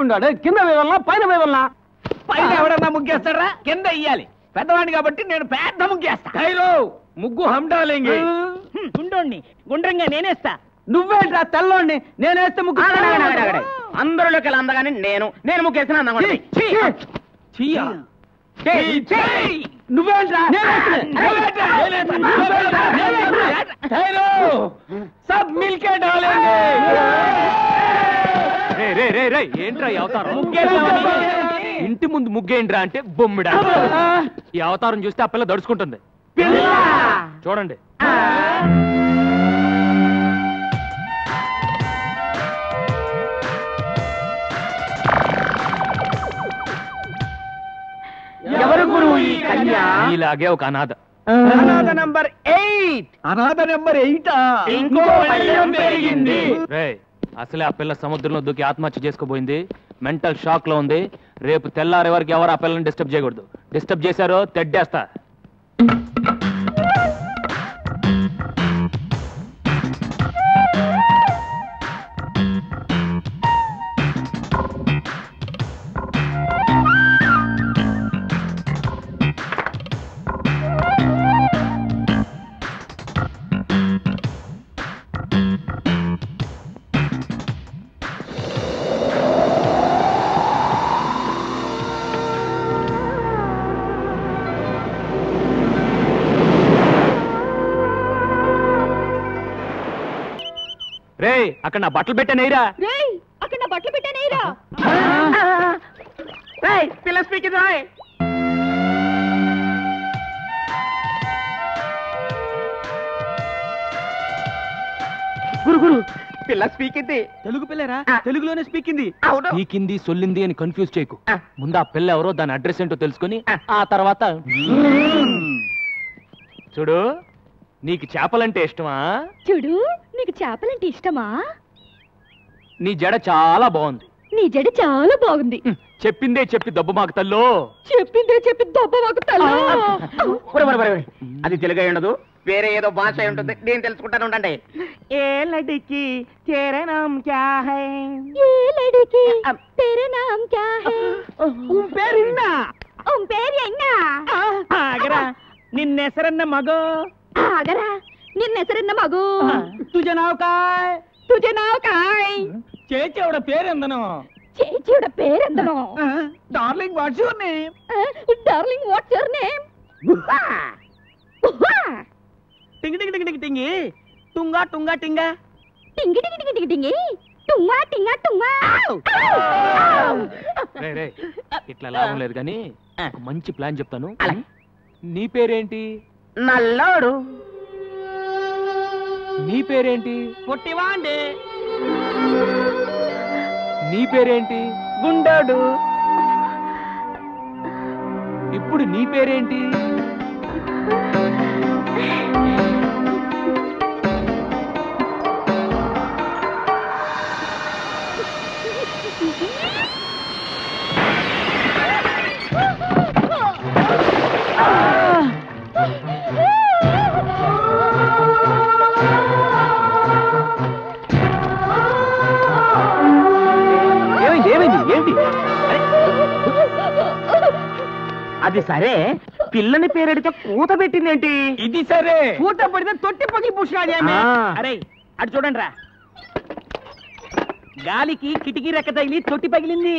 ముగ్గుండాడు కింద వేయాలన్నా పైన వేయాలన్నా పైన ఎవడన్నా ముగ్గేస్తారా కింద ఇయ్యాలి పెద్దవాడిని కాబట్టి నేను పెద్ద ముగ్గేస్తా ముగ్గు హండాలేంగి గుండోండి గుండ్రంగా నేనేస్తా నువ్వేంట్రా తెల్లోండి నేనేస్తే ముగ్గు అందరిలోకి అందగానే నేను ముగ్గేస్తున్నా నువ్వేంట్రా సబ్ మిల్కే డాలేంగే ఏంట్రా ఈ అవతారం ఇంటి ముందు ముగ్గేంట్రా అంటే బొమ్మిడా ఈ అవతారం చూస్తే ఆ పిల్ల దడుచుకుంటుంది చూడండి ఎవరు గురువు ఈ కన్య ఇలాగే ఒక అనాథ అనాథ నంబర్ 8 అనాథ నంబర్ 8 ఇంకో భయం పెరిగింది అసలే ఆ పిల్ల సముద్రంలో దూకి ఆత్మహత్య చేసుకోబోయింది మెంటల్ షాక్ లో ఉంది రేపు తెల్లారే వరకు ఎవరు ఆ పిల్లని డిస్టర్బ్ చేయకూడదు డిస్టర్బ్ చేశారో తెడ్డేస్తా అక్కడ నా బట్టలు పెట్టానేరా అక్కడ నా బట్టలు పెట్టానేరా పిల్ల స్పీకింగ్ రాయ్ గురు పిల్ల స్పీకింది తెలుగు పిల్లరా తెలుగులోనే స్పీకింది అవును స్పీకింది సొల్లింది అని కన్ఫ్యూజ్ చేయకు ముందు ఆ పిల్ల ఎవరో దాని అడ్రస్ ఏంటో తెలుసుకుని ఆ తర్వాత చూడు నీకు చేపలంటే ఇష్టమా చూడు నీకు చేపలంటే ఇష్టమా నీ జడ చాలా బాగుంది నీ జడ చాలా బాగుంది చెప్పిందే చెప్పి దెబ్బ మాకు తల్లో చెప్పిందే చెప్పి దెబ్బ మాకు తల్లో అది తెలుగు ఉండదు వేరే ఏదో భాష ఉంటుంది నేను తెలుసుకుంటాను ఉండండి ఏ లడికి తేరా నామ్ క్యా హై ఏ లడికి తేరా నామ్ క్యా హై పేరిన్నా పేరియన్నా ఆగరా నిన్నెసరన్న మగో ఆగరా నిన్నెసరన్న మగో తుజ నావ్ కాయ్ తుజ నావ్ కాయ్ చేచేవడ పేరెందనో చేచేవడ పేరెందనో darling what's your name darling what's your name టింగి టింగి టింగి టింగి టుంగా టుంగా టింగా టింగి టింగి టింగి టింగి టింగి టుంగా టింగా టుంగా ఇట్లా లాభం లేదు కానీ ఒక మంచి ప్లాన్ చెప్తాను నీ పేరేంటి నల్లోడు నీ పేరేంటి పొట్టివాండే నీ పేరేంటి గుండోడు ఇప్పుడు నీ పేరేంటి అది సరే పిల్లని పేరెడితే కూత పెట్టిందేంటి ఇది సరే కూత పడితే తొట్టి పగి పుష్కాదేమే అరే అటు చూడండి రా గాలికి కిటికీ రెక్క తగిలి తొట్టి పగిలింది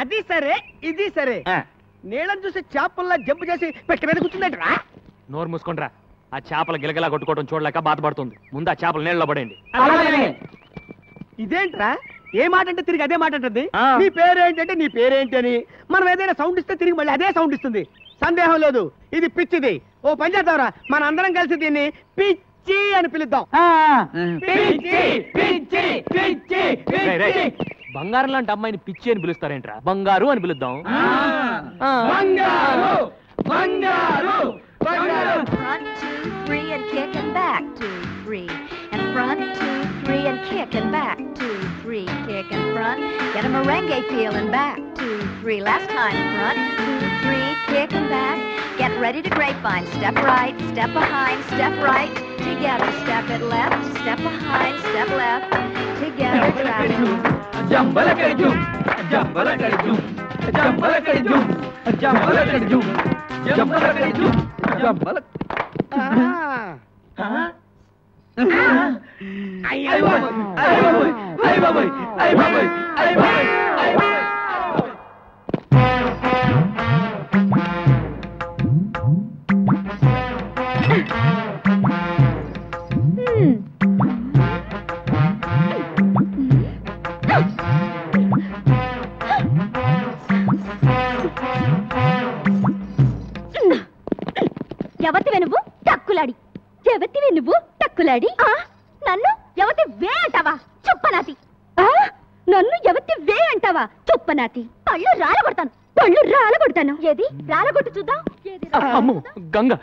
అది సరే ఇది సరే నీళ్ళని చూసి చేపల్లా జంపు చేసి పెట్టి మీద కూర్చుందంట రా నోరు మూసుకుండ్రా ఆ చేపల గిలగలా కొట్టుకోవడం చూడలేక బాధపడుతుంది ముందు ఆ చేపలు నీళ్ళలో పడండి ఇదేంట్రా ఏ మాట అంటే తిరిగి అదే మాట అంటుంది నీ పేరేంటంటే నీ పేరేంటి అని మనం ఏదైనా సౌండ్ ఇస్తే తిరిగి మళ్ళీ అదే సౌండ్ ఇస్తుంది సందేహం లేదు ఇది పిచ్చిది ఓ పని చేద్దాంరా మన అందరం కలిసి దీన్ని పిచ్చి అని పిలుద్దాం బంగారం లాంటి అమ్మాయిని పిచ్చి అని పిలుస్తారేంట్రా బంగారు అని పిలుద్దాం Front 2, 3 and kick and back 2, 3 and front 2, 3 and kick and back 2, 3 kick and front. Get a merengue feel and back 2, 3. Last time front 2, 3 kick and back. Get ready to grapevine. Step right, step behind, step right. Together, step it left, step behind, step left. together try to. ఎవతివే నువ్వు టక్కులాడి ఎవతివే నువ్వు టక్కులాడి నన్ను ఎవతి వే అంటావా చుప్పనాతి నన్ను ఎవతి వే అంటావా చుప్పనాతి పళ్ళు రాలగొడతాను ఏది రాలగొట్టు చూద్దాం అమ్మో గంగ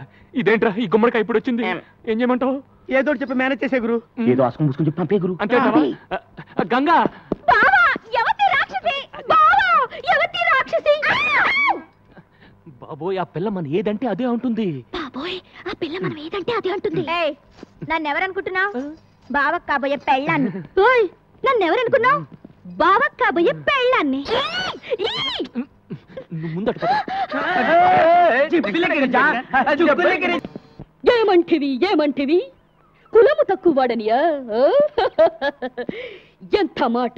ఇదేంట్రా ఈ గుమ్మడికాయ ఇప్పుడు వచ్చింది ఏం చేయమంటావు ఏదో చెప్పి మేనేజ్ చేసే గురు ఏదో ఆసుకుని పూసుకుని చెప్పి పంపే గురు అంతే గంగా బావా ఎవతి రాక్షసి బావా ఎవతి రాక్షసి బాబోయ్ ఆ పిల్ల మన ఏదంటే అదే ఉంటుంది బాబోయ్ ఆ పిల్ల మనం ఏదంటే అదే అంటుంది నన్ను ఎవరనుకుంటున్నావు బావకు కాబోయే పెళ్ళాన్ని ఓయ్ నన్ను ఎవరనుకున్నావు బావకు కాబోయే పెళ్ళాన్ని నువ్వు ముందట ఏమంటివి కులము తక్కువ వాడనియా ఎంత మాట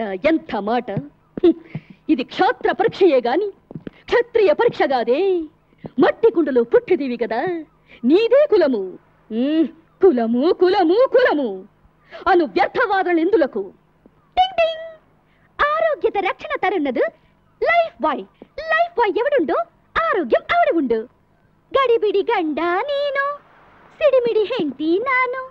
ఇది క్షాత్ర పరీక్షయే గాని క్షత్రియ పరీక్ష కాదే మట్టి కుండలో పుట్టిదివి కదా నీదే కులము కులము అను వ్యర్థవాదనలు ఎందులకు ఆరోగ్యత రక్షణ తరున్నదు లైఫ్ బాయ్ ఎవడుండో ఆరోగ్యం ఆవిడ ఉండు గడిబిడి గండ నేను సిడిమిడి హెంటి నాను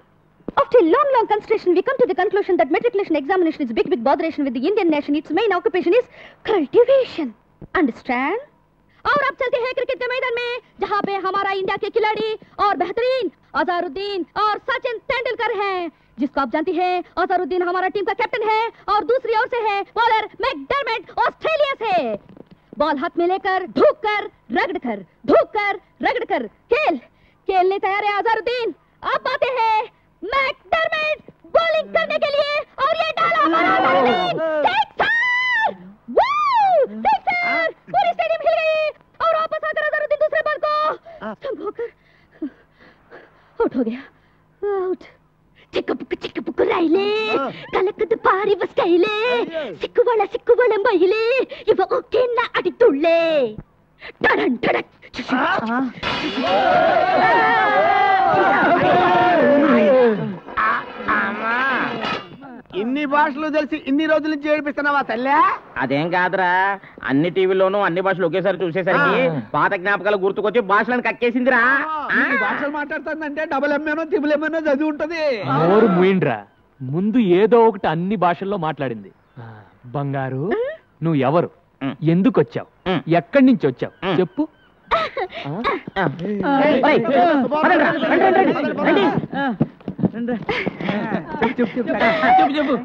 After long consideration, we come to the conclusion that matriculation examination is big botheration with the Indian nation. Its main occupation is cultivation. Understand? और अब चलते हैं क्रिकेट के मैदान में जहाँ पे हमारा इंडिया के खिलाड़ी और बेहतरीन अजहरुद्दीन और सचिन तेंदुलकर हैं, जिसको आप जानती हैं अजहरुद्दीन हमारा टीम का कैप्टन है और दूसरी ओर से है बॉलर मैकडरमेट ऑस्ट्रेलिया से। बॉल हाथ में लेकर रगड़ कर खेलने तैयार है अजहरुद्दीन। अब आते हैं मैकडरमेट बॉलिंग करने के लिए और ये डाला हमारा अजहरुद्दीन सिक्सर पूरी स्टेडियम हिल गई और वापस आकर अजहरुद्दीन दूसरे बॉल को संभोकर आउट हो गया आउट చిక్కుపుక్కు రైలే కలకదు పారి వస్కైలే సిక్కువళ మైలే ఇవ ఒకేనా అడితుళ్ళే టడన్ టడక్ ఇన్ని భాషలు తెలిసి ఇన్ని రోజుల నుంచి ఏడిపిస్తున్నావా తల్లి? అదేం కాదురా, అన్ని టీవీలోనూ అన్ని భాషలు ఒకేసారి చూసేసరికి పాత జ్ఞాపకాలు గుర్తుకొచ్చి భాషలను కక్కేసిందిరా. భాషలు మాట్లాడుతుందంటే డబుల్ ఎంఏనో త్రిబుల్ ఎంఏనో చదివి ఉంటది. నోరు మూయిండ్రా, ముందు ఏదో ఒకటి అన్ని భాషల్లో మాట్లాడింది. బంగారు, నువ్వు ఎవరు, ఎందుకు వచ్చావు, ఎక్కడి నుంచి వచ్చావు చెప్పు. చెప్పు.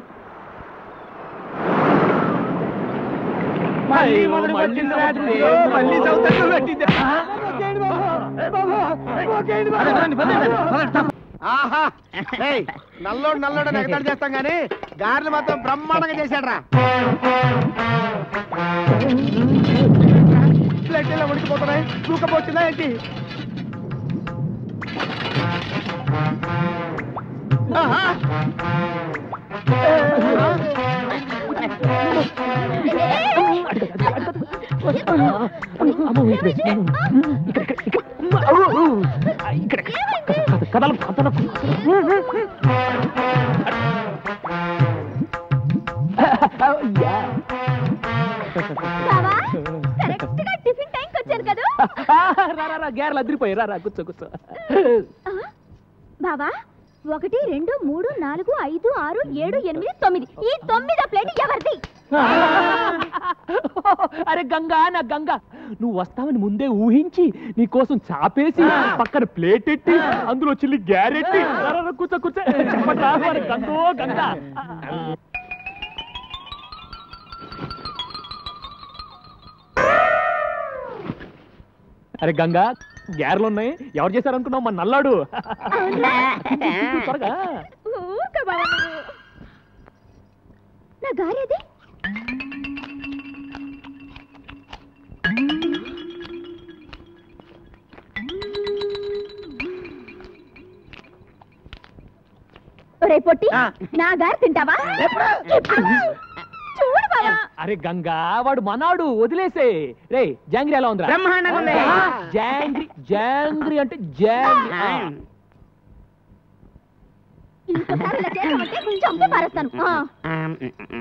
ఆహా, నల్లోడు ఎగతాడు చేస్తాం గానీ గారెలు మాత్రం బ్రహ్మాండంగా చేశాడ్రా. ప్లేట్ ఇలా ఉడికిపోతున్నాయి, తూకపోతుందా ఏంటి? టిఫిన్ టైంకి వచ్చాను కదా. గేర్లు అదిరిపోయి రా కూర్చో. బాబా 1 2 3 4 5 6 7 8 9 ఈ 9వ ప్లేట్ ఎవరిది? అరే గంగా, నా గంగా, నువ్వు వస్తావని ముందే ఊహించి నీ కోసం చాపేసి పక్కన ప్లేట్ ఎట్టి అందులో చిల్లి గ్యారెట్టి కూర్చో చెప్పట్రా గంగో గంగా. అరే గంగా, గ్యారెలు ఉన్నాయి, ఎవరు చేశారనుకున్నావు? మన నల్లాడు. త్వరగా. నా గారేది? ఒరే పొట్టి, నా గారి తింటావా? చూడు బావా. అరే గంగా, వాడు మనాడు, వదిలేసే. రే జాంగ్రీ ఎలా ఉందిరా? బ్రహ్మాండంగా ఉంది. జాంగ్రీ జాంగ్రీ అంటే జాంగ్రీ. ఇంకోసారి ఇలా చేసామంటే చంపి పారేస్తాను.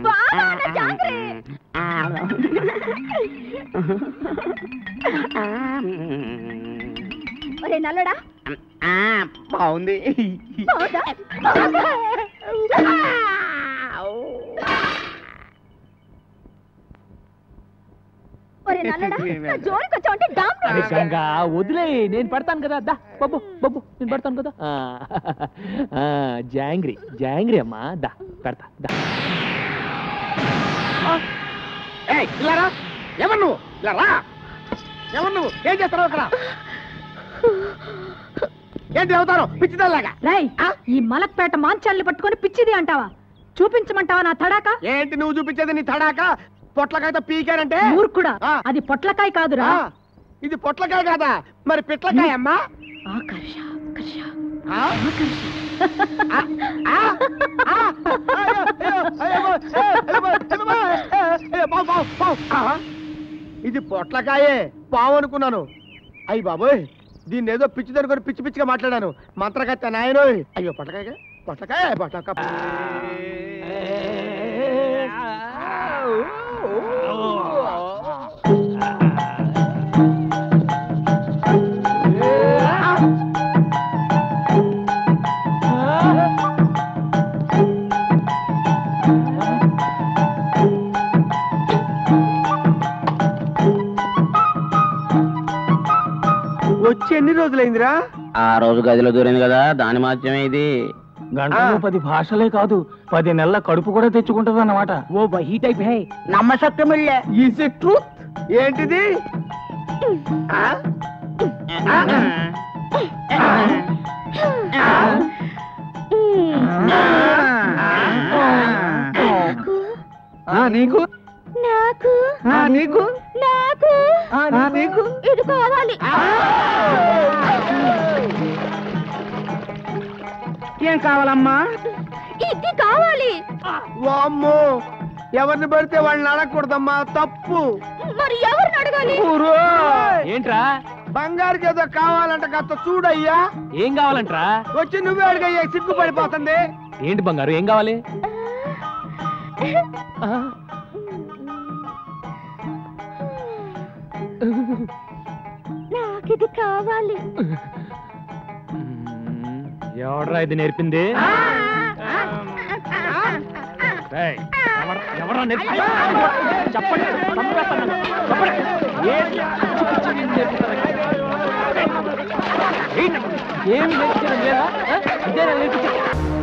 బావా, నా జాంగ్రీ. ఒరే నల్లడా, బాగుంది. బావుందా? బావుందా? ఒరే నల్లడా, నా జోలికి వచ్చావంటే డామ్ అరే గంగా, వదిలే, నేను పడతాను కదా. దా బబ్బు బబ్బు, నేను పడతాను కదా. జాంగ్రీ జాంగ్రీ అమ్మా, దా పెడతా. దా ఎవరు నువ్వు? ఇలా రా. ఎవరు నువ్వు? ఏం చేస్తావు అక్కడ? ఏంటి అవుతారు పిచ్చిదాలాగా? రై, ఈ మలక్పేట మాంచాల్ని పట్టుకొని పిచ్చిది అంటావా? చూపించమంటావా నా తడాక? ఏంటి నువ్వు చూపించేది? నీ తడాక పొట్లకాయతో పీకారంటే? ఊరుకుడా, అది పొట్లకాయ కాదురా. ఇది పొట్లకాయ కాదా? మరి పిట్లకాయ అమ్మా. ఆకర్ష ఆకర్ష. ఇది పొట్లకాయే, పావు అనుకున్నాను. అయ్యి బాబోయ్, దీన్ని ఏదో పిచ్చి దొరుకుని పిచ్చి పిచ్చిగా మాట్లాడాను. మంత్రగత్త నాయనో. అయ్యో పొట్లకాయ పొట్లకాయ పొట్లకాయ. వచ్చి ఎన్ని రోజులైందిరా? ఆ రోజు గదిలో దూరింది కదా, దాని మాత్రమే ఇది. గంటలో 10 భాషలే కాదు, 10 నెలల కడుపు కూడా తెచ్చుకుంటది అన్నమాట. ఓ వహీ టైప్ హై. నమ్మశక్యమిల్లే. Is it truth? ఏంటిది? నీకు నాకు నీకు నాకు నీకు ఇది కావాలి. ఏం కావాలమ్మా? ఇది కావాలి. వామ్మో, ఎవరిని పడితే వాళ్ళని అడగకూడదమ్మా, తప్పు. మరి ఎవరిని అడగాలి? ఏంట్రా? బంగారుకి ఏదో కావాలంట, కాస్త చూడయ్యా. ఏం కావాలంట్రా? వచ్చి నువ్వే అడిగయ్యా, సిగ్గుపడిపోతుంది. ఏంటి బంగారు, ఏం కావాలి? నాకిది కావాలి. ఎవడ్రా ఇది నేర్పింది? ఎవరా నేర్పింది? చెప్పండి, ఏమి నేర్పించడం లేదా? ఇదేనా నేర్పించారు?